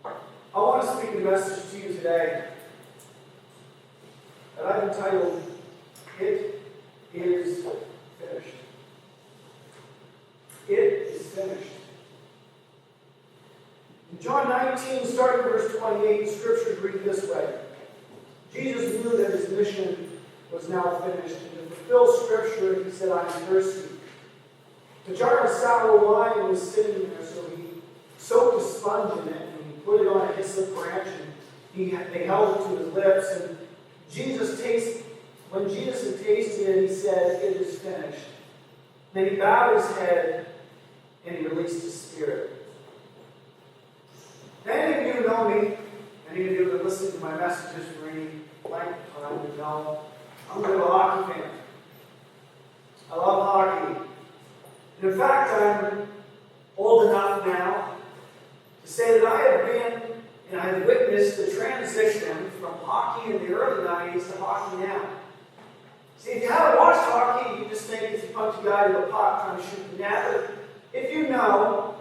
I want to speak a message to you today that I've entitled, It is Finished. It is finished. In John 19, starting verse 28, scriptures read this way. Jesus knew that his mission was now finished. And to fulfill scripture, he said, I am thirsty. The jar of sour wine was sitting there, so he soaked a sponge in it, and he put it on a hyssop branch, and they held it to his lips. And when Jesus had tasted it, he said, It is finished. Then he bowed his head, and he released his spirit. Any of you know me, any of you that listen to my messages for any length of time would know I'm a little hockey fan. I love hockey. And in fact, I'm old enough now to say that I have been and I have witnessed the transition from hockey in the early 90s to hockey now. See, if you haven't watched hockey, you just think it's a punch a guy to the puck trying to shoot the net. But if you know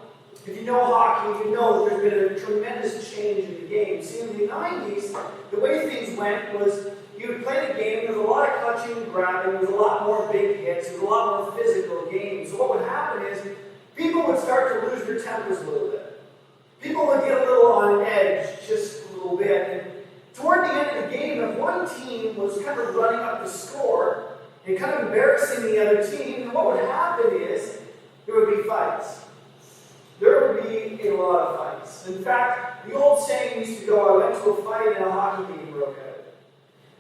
hockey, you know that there's been a tremendous change in the game. See, in the 90s, the way things went was you would play the game, there was a lot of clutching and grabbing, there was a lot more big hits, there was a lot more physical games. So what would happen is people would start to lose their tempers a little bit. People would get a little on edge just a little bit. And toward the end of the game, if one team was kind of running up the score and kind of embarrassing the other team, then what would happen is there would be fights. There would be a lot of fights. In fact, the old saying used to go, I went to a fight and a hockey game broke out.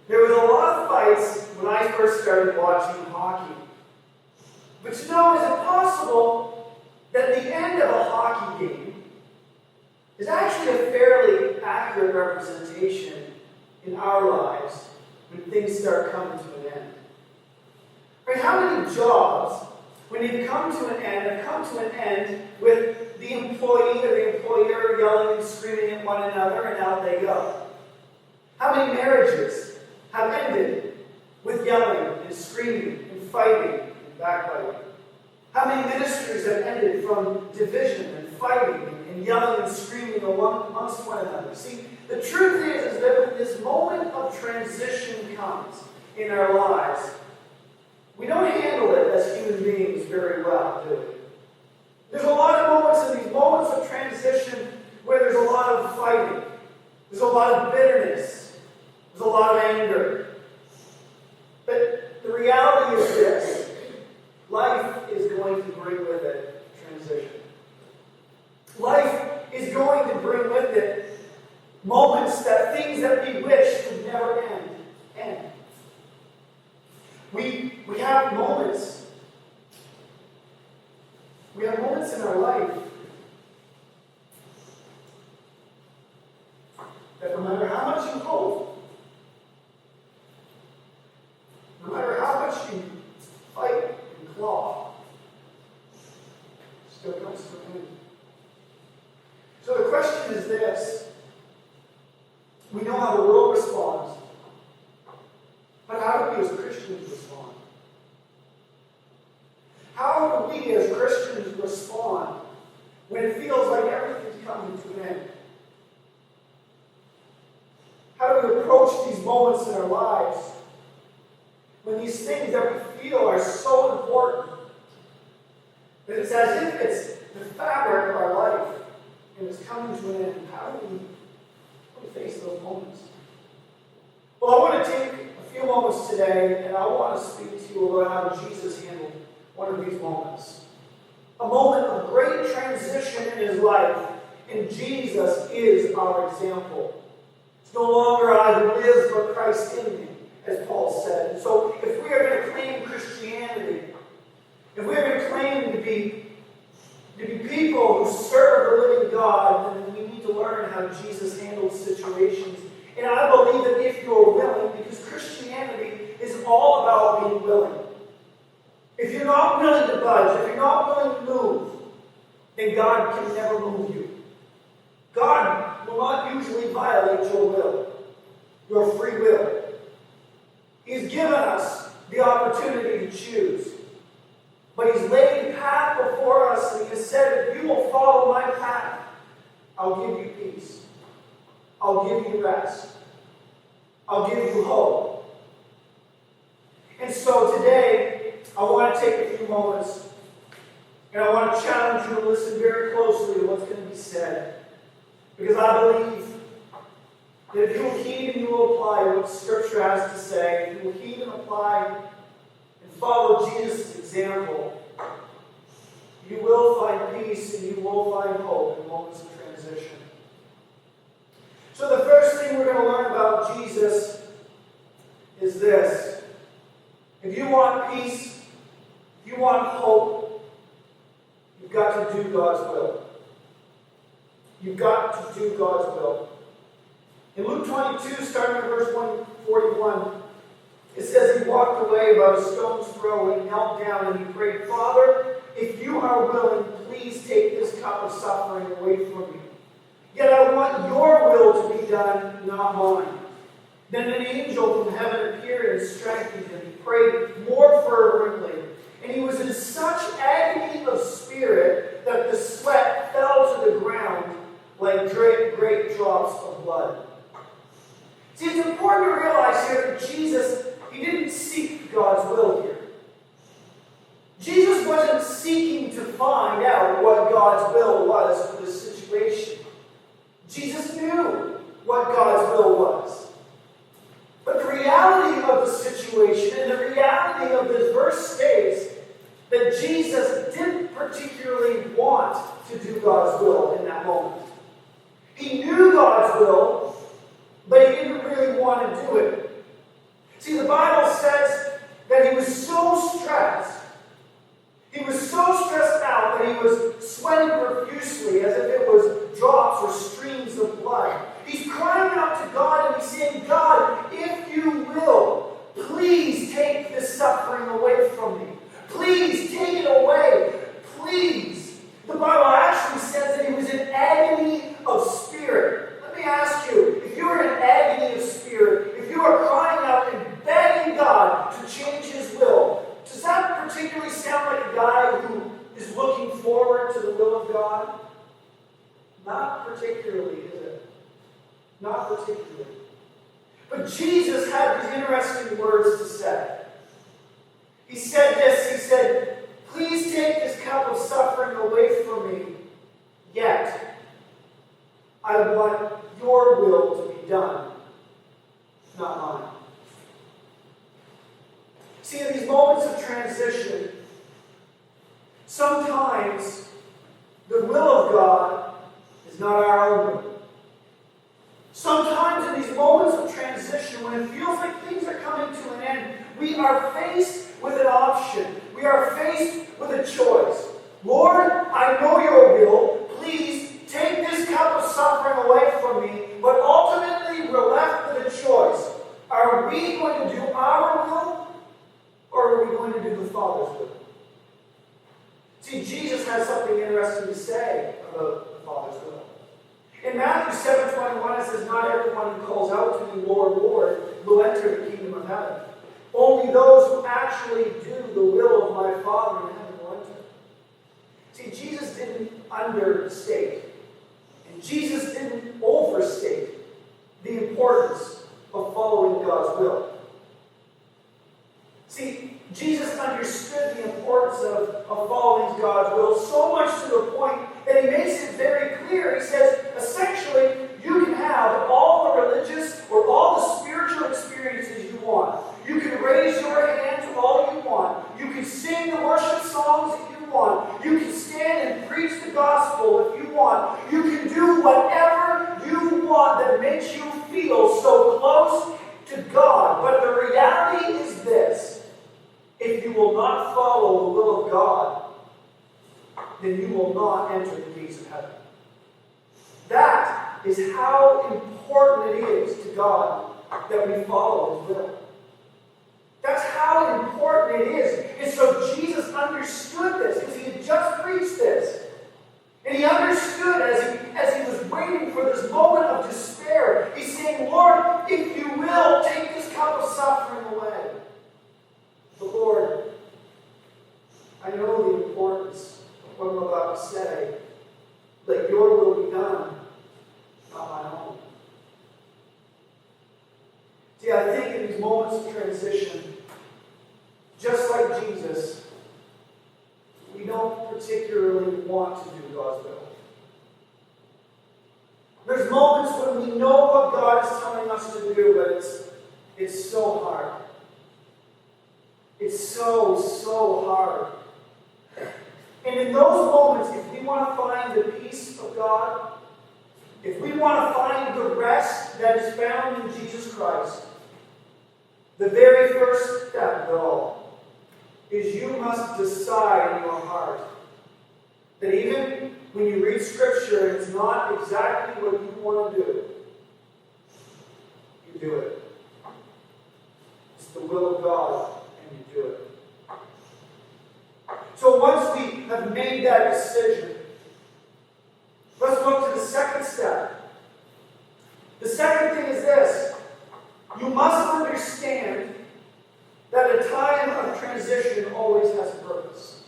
There was a lot of fights when I first started watching hockey. But you know, is it possible that the end of a hockey game is actually a fairly accurate representation in our lives when things start coming to an end? Right? How many jobs, when they've come to an end, have come to an end with the employee or the employer yelling and screaming at one another, and out they go? How many marriages have ended with yelling and screaming and fighting and backbiting? How many ministries have ended from division and fighting and yelling and screaming amongst one another? See, the truth is that when this moment of transition comes in our lives, we don't handle it as human beings very well, do we? There's a lot of moments in these moments of transition where there's a lot of fighting. There's a lot of bitterness. There's a lot of anger. But the reality is this. Life is going to bring with it transition. Life is going to bring with it moments things that we wish would never end. We have moments. We have moments in our life that no matter how much you hope, no matter how much you fight and claw, still comes to an end. So the question is this. We know how the world responds. But how do we as Christians respond? How do we as Christians respond when it feels like everything's coming to an end? How do we approach these moments in our lives when these things that we feel are so important that it's as if it's the fabric of our life and it's coming to an end? How do we face those moments? Well, I want to take a few moments today, and I want to speak to you about how Jesus handled one of these moments. A moment of great transition in his life, and Jesus is our example. It's no longer I who lives, but Christ in me, as Paul said. So if we are going to claim Christianity, if we are going to claim to be people who serve the living God, then we need to learn how Jesus handled situations. And I believe that if you're willing, because Christianity is all about being willing. If you're not willing to budge, if you're not willing to move, then God can never move you. God will not usually violate your will, your free will. He's given us the opportunity to choose. But he's laid a path before us, and he has said, if you will follow my path, I'll give you peace. I'll give you rest. I'll give you hope. And so today, I want to take a few moments and I want to challenge you to listen very closely to what's going to be said. Because I believe that if you will heed and you will apply what Scripture has to say, if you will heed and apply and follow Jesus' example, you will find peace and you will find hope in moments of transition. So the first thing we're going to learn about Jesus is this. If you want peace, if you want hope, you've got to do God's will. You've got to do God's will. In Luke 22, starting at verse 141, it says he walked away about a stone's throw and knelt down and he prayed, Father, if you are willing, please take this cup of suffering away from me. Yet I want your will to be done, not mine. Then an angel from heaven appeared and strengthened him. He prayed more fervently, and he was in such agony of spirit that the sweat fell to the ground like great drops of blood. See, it's important to realize here that Jesus, he didn't seek God's will here. Jesus wasn't seeking to find out what God's will was for this situation. Jesus knew what God's will was. But the reality of the situation and the reality of this verse states that Jesus didn't particularly want to do God's will in that moment. He knew God's will, but he didn't really want to do it. See, the Bible says that he was so stressed. He was so stressed out that he was sweating profusely as if it was drops or streams of blood. He's crying out to God and he's saying, God, if you will, please take this suffering away from me. Please take it away. Please. The Bible actually says that he was in agony of spirit. Let me ask you, if you are in agony of spirit, if you are crying out and begging God to change his will, does that particularly sound like a guy who is looking forward to the will of God? Not particularly, is it? Not particularly. But Jesus had these interesting words to say. He said this, he said, please take this cup of suffering away from me, yet I want your will to be done, not mine. See, in these moments of transition, sometimes the will of God is not our own will. Sometimes in these moments of transition, when it feels like things are coming to an end, we are faced with an option. We are faced with a choice. Lord, I know your will. Please take this cup of suffering away from me. But ultimately, we're left with a choice. Are we going to do our will? Or are we going to do the Father's will? See, Jesus has something interesting to say about the Father's will. In Matthew 7:21, it says, not everyone who calls out to me, Lord, Lord, will enter the kingdom of heaven. Only those who actually do the will of my Father in heaven will enter. See, Jesus didn't understate, and Jesus didn't overstate the importance of following God's will. See, Jesus understood the importance of following God's will so much to the point that he makes it very clear. He says, essentially, you can have all the religious or all the spiritual experiences you want. You can raise your hands all you want. You can sing the worship songs if you want. You can stand and preach the gospel if you want. You can do whatever you want that makes you feel so close to God. But the reality is this. If you will not follow the will of God, then you will not enter the gates of heaven. That is how important it is to God that we follow his will. That's how important it is. And so Jesus understood this because he had just preached this. And he understood as he was waiting for this moment of despair. He's saying, Lord, if you will, take this cup of suffering away. But Lord, I know the importance of what I'm about to say. Let your will be done, moments of transition, just like Jesus, we don't particularly want to do God's will. There's moments when we know what God is telling us to do, but it's so hard. It's so hard. And in those moments, if we want to find the peace of God, if we want to find the rest that is found in Jesus Christ, the very first step of it all is you must decide in your heart that even when you read Scripture and it's not exactly what you want to do, you do it. It's the will of God, and you do it. So once we have made that decision, let's look to the second step. The second thing is this. You must understand that a time of transition always has a purpose.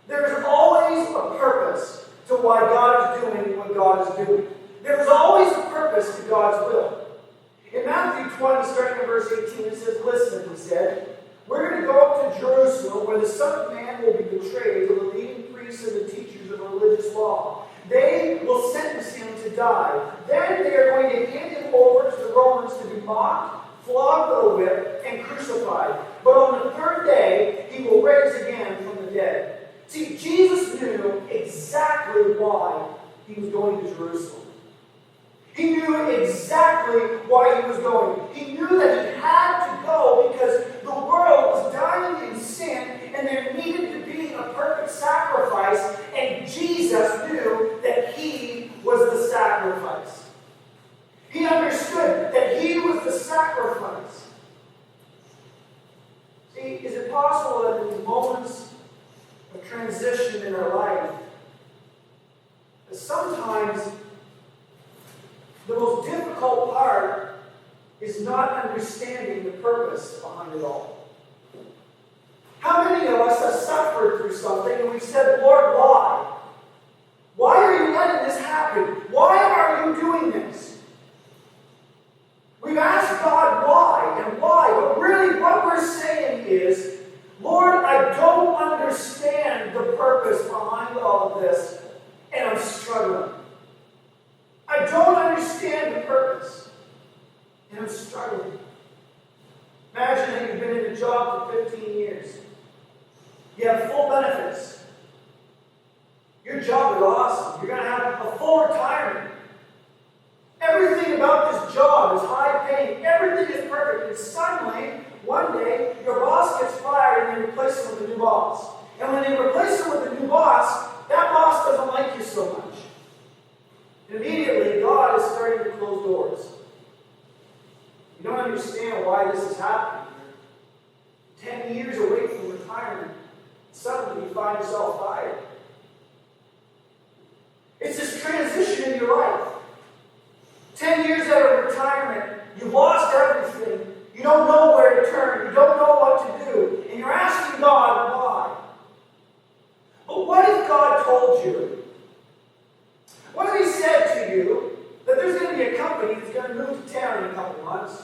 There is always a purpose to why God is doing what God is doing. There is always a purpose to God's will. In Matthew 20, starting in verse 18, it says, "Listen," he said, "we're going to go up to Jerusalem, where the Son of Man will be betrayed to the leading priests and the teachers of religious law. They will sentence him to die. Then they are going to hand him over to the Romans to be mocked, flogged with a whip, and crucified. But on the third day, he will rise again from the dead." See, Jesus knew exactly why he was going to Jerusalem. He knew exactly why he was going. He knew that he had to go because the world was dying in sin and there needed to be a perfect sacrifice, and Jesus knew that he was the sacrifice. He understood that he was the sacrifice. See, is it possible that in these moments of transition in our life, that sometimes the most difficult part is not understanding the purpose behind it all? How many of us have suffered through something and we've said, "Lord, why? Why are you letting this happen? Why are you doing this?" We've asked God why and why, but really what we're saying is, "Lord, I don't understand the purpose behind all of this, and I'm struggling. I don't understand the purpose, and I'm struggling." Imagine that you've been in a job for 15 years. You have full benefits. Your job is awesome. You're going to have a full retirement. Everything about this job is high paying. Everything is perfect. And suddenly, one day, your boss gets fired and they replace him with a new boss. And when they replace him with a new boss, that boss doesn't like you so much. Immediately, God is starting to close doors. You don't understand why this is happening. You're 10 years away from retirement. Suddenly, you find yourself fired. It's this transition in your life. 10 years out of retirement, you've lost everything. You don't know where to turn. You don't know what to do. And you're asking God why. But what if God told you? What if He said to you that there's going to be a company that's going to move to town in a couple months,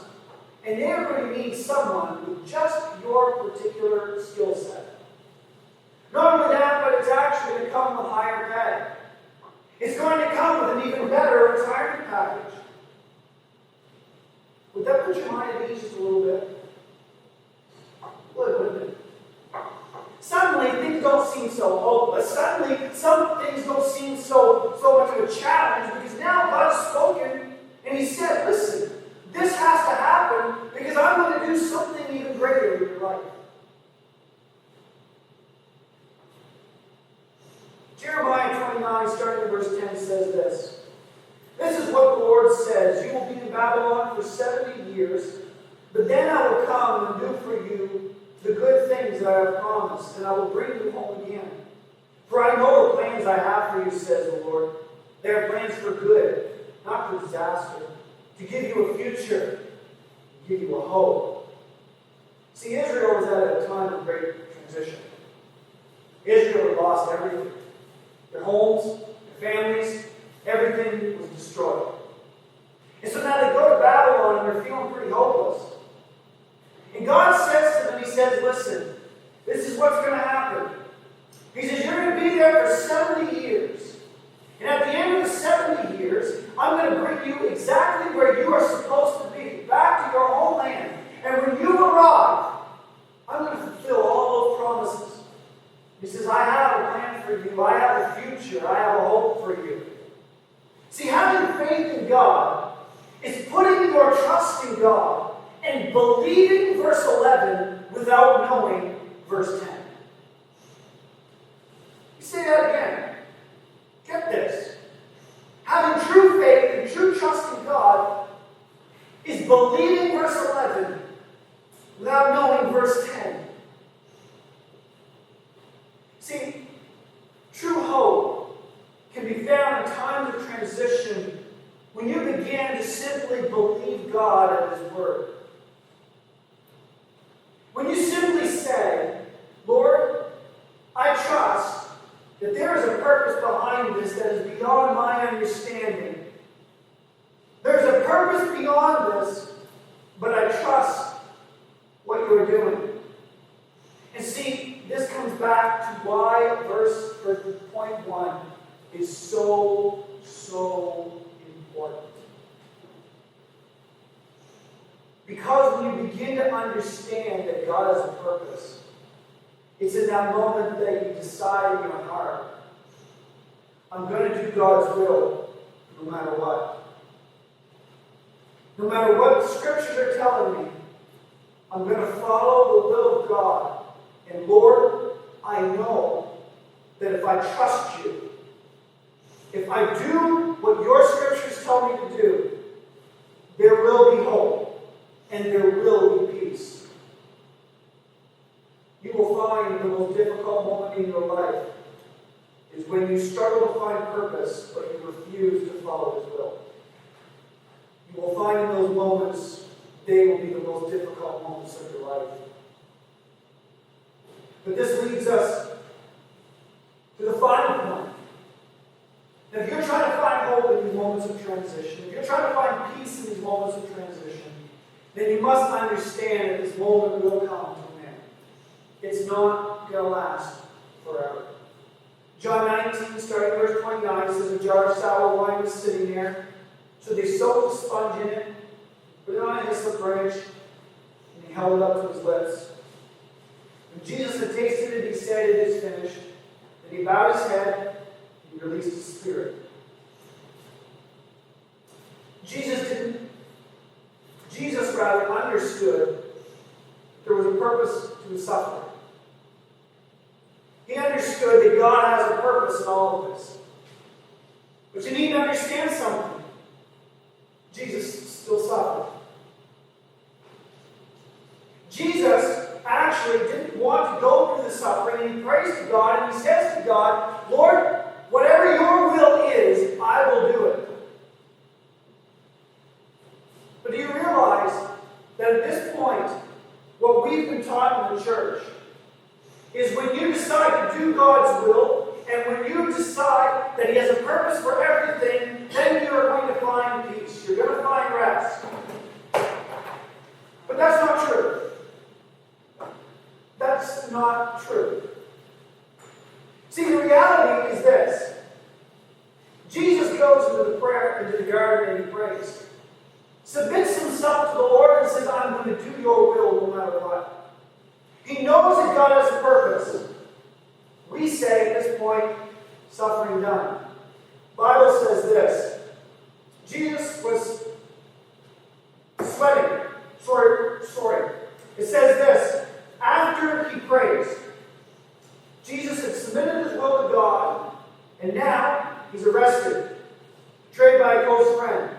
and they're going to need someone with just your particular skill set? Not only that, but it's actually going to come with higher pay. It's going to come with an even better retirement package. Would that put your mind at ease just a little bit? Would, wouldn't it? Suddenly, things don't seem so hopeless. Suddenly, some things don't seem so much of a challenge, because now God has spoken and He said, "Listen, this has to happen because I'm going to do something even greater in your life." Jeremiah 29, starting in verse 10, says this. "This is what the Lord says. You will be in Babylon for 70 years, but then I will come and do for you the good things that I have promised, and I will bring you home again. For I know the plans I have for you, says the Lord. They are plans for good, not for disaster, to give you a future, to give you a hope." See, Israel was at a time of great transition. Israel had lost everything. Their homes, their families, everything was destroyed. And so now they go to Babylon and they're feeling pretty hopeless. And God says to them, he says, listen, this is what's going to happen. He says, you're going to be there for 70 years. And at the end of the 70 years, I'm going to bring you exactly where you are supposed to be, back to your homeland. And when you arrive, I'm going to fulfill all those promises. He says, I have a plan for you. I have a future. I have a hope for you. See, having faith in God is putting your trust in God and believing verse 11 without knowing verse 10. You say that again. Get this. Having true faith and true trust in God is believing verse 11 without knowing verse 10. See, true hope can be found in times of transition when you begin to simply believe God and His Word. When you simply say, Lord, I trust that there is a purpose behind this that is beyond my understanding. There's a purpose beyond this, but I trust what you're doing. And see, this comes back to why point 1 is so important. Because when you begin to understand that God has a purpose, it's in that moment that you decide in your heart, I'm going to do God's will no matter what. No matter what the scriptures are telling me, I'm going to follow the will of God. And Lord, I know that if I trust you, if I do what your scriptures tell me to do, there will be hope and there will be peace. You will find the most difficult moment in your life is when you struggle to find purpose, but you refuse to follow His will. You will find in those moments, they will be the most difficult moments of your life. But this leads us to the final point. Now, if you're trying to find hope in these moments of transition, if you're trying to find peace in these moments of transition, then you must understand that this moment will come to an end. It's not going to last forever. John 19, starting verse 29, says, a jar of sour wine was sitting there. So they soaked a sponge in it, put it on a hyssop branch, and he held it up to his lips. When Jesus had tasted it, he said, it is finished. Then he bowed his head and released his spirit. Jesus rather understood there was a purpose to his suffering. He understood that God has a purpose in all of this. But you need to understand something. Jesus still suffered. Jesus actually didn't want to go through the suffering, and he prays to God, and he says to God, Lord, whatever your will is, I will do it. But do you realize that at this point, what we've been taught in the church is when you decide to do God's will, and when you decide that He has a purpose for everything, then you are going to find peace. You're going to find rest. But that's not true. That's not true. See, the reality is this. Jesus goes into the garden and he prays. Submits himself to the Lord and says, I'm going to do your will no matter what. He knows that God has a purpose. We say at this point, suffering done. The Bible says this. Jesus was sweating. Sorry. It says this. After he prays, Jesus had submitted his will to God, and now he's arrested, betrayed by a close friend,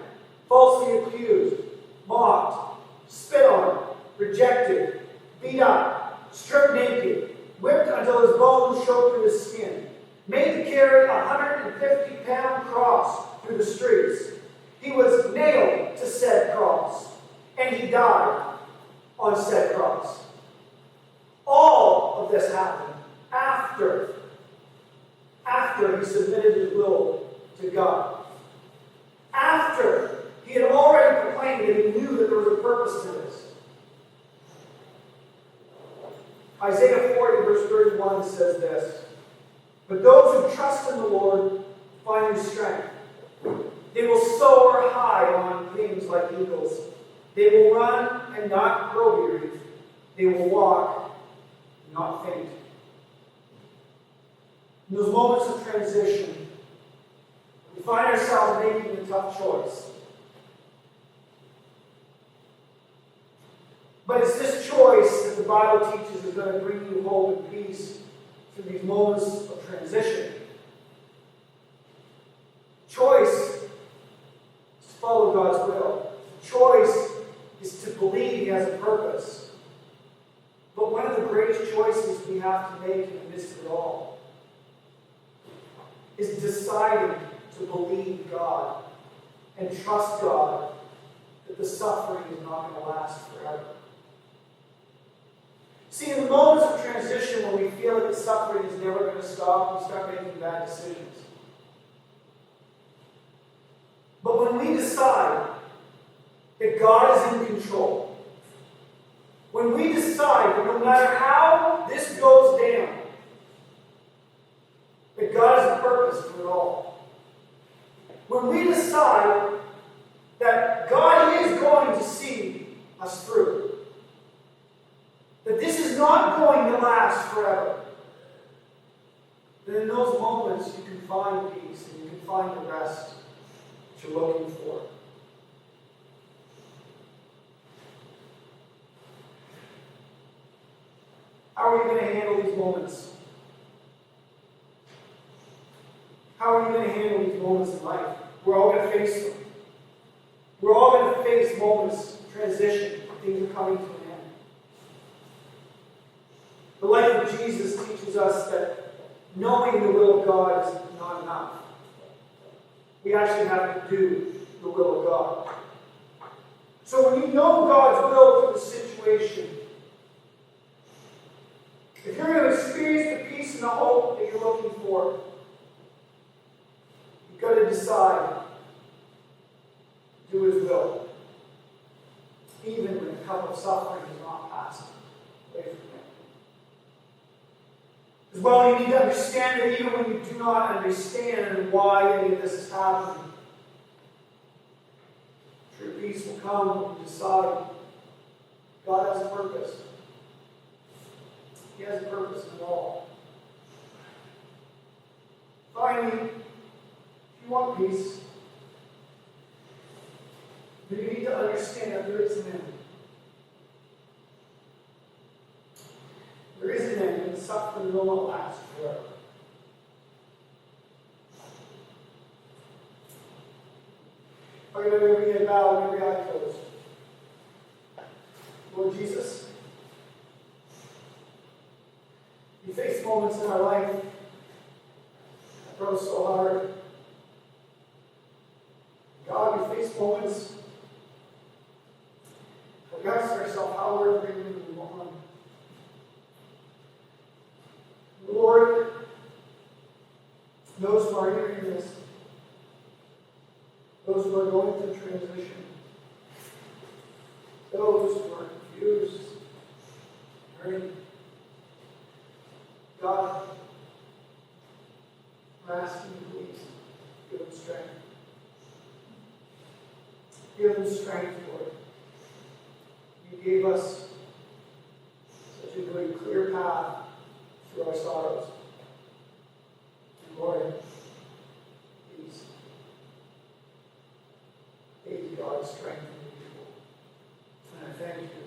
falsely accused, mocked, spit on, rejected, beat up, stripped naked, whipped until his bones showed through his skin, made to carry a 150-pound cross through the streets. He was nailed to said cross, and he died on said cross. All of this happened after he submitted his will to God. After he had already proclaimed that he knew that there was a purpose to this. Isaiah 40, verse 31 says this, "But those who trust in the Lord find new strength. They will soar high on wings like eagles. They will run and not grow weary. They will walk and not faint." In those moments of transition, we find ourselves making a tough choice. But it's this choice that the Bible teaches is going to bring you hope and peace through these moments of transition. Choice is to follow God's will. Choice is to believe He has a purpose. But one of the greatest choices we have to make in the midst of it all is deciding to believe God and trust God that the suffering is not going to last forever. See, in the moments of transition when we feel that the suffering is never going to stop, we start making bad decisions. But when we decide that God is in control, when we decide that no matter how this goes down, that God has a purpose for it all, when we decide that God is going to see us through, that this is not going to last forever, then in those moments you can find peace and you can find the rest that you're looking for. How are you going to handle these moments? How are you going to handle these moments in life? We're all going to face them. We're all going to face moments of transition. Things are coming to an end. The life of Jesus teaches us that knowing the will of God is not enough. We actually have to do the will of God. So when you know God's will for the situation, if you're going to experience the peace and the hope that you're looking for, you've got to decide to do His will, even when the cup of suffering is not passed away from Him. As well, you need to understand that even when you do not understand why any of this is happening, true peace will come when you decide God has a purpose. He has a purpose in it all. Finally, if you want peace, then you need to understand that there is an end. There is an end, and suffering will not last forever. Okay, every head bowed and every eye closed. Lord Jesus, we face moments in our life that grow so hard. God, we face moments where we ask ourselves how we're going to move on. Lord, those who are hearing this, those who are going through transition, those who are confused, hurting, God, we're asking you, please, give them strength. Give them strength, Lord. You gave us such a good, clear path through our sorrows. And Lord, please, God, strengthen your people. And I thank you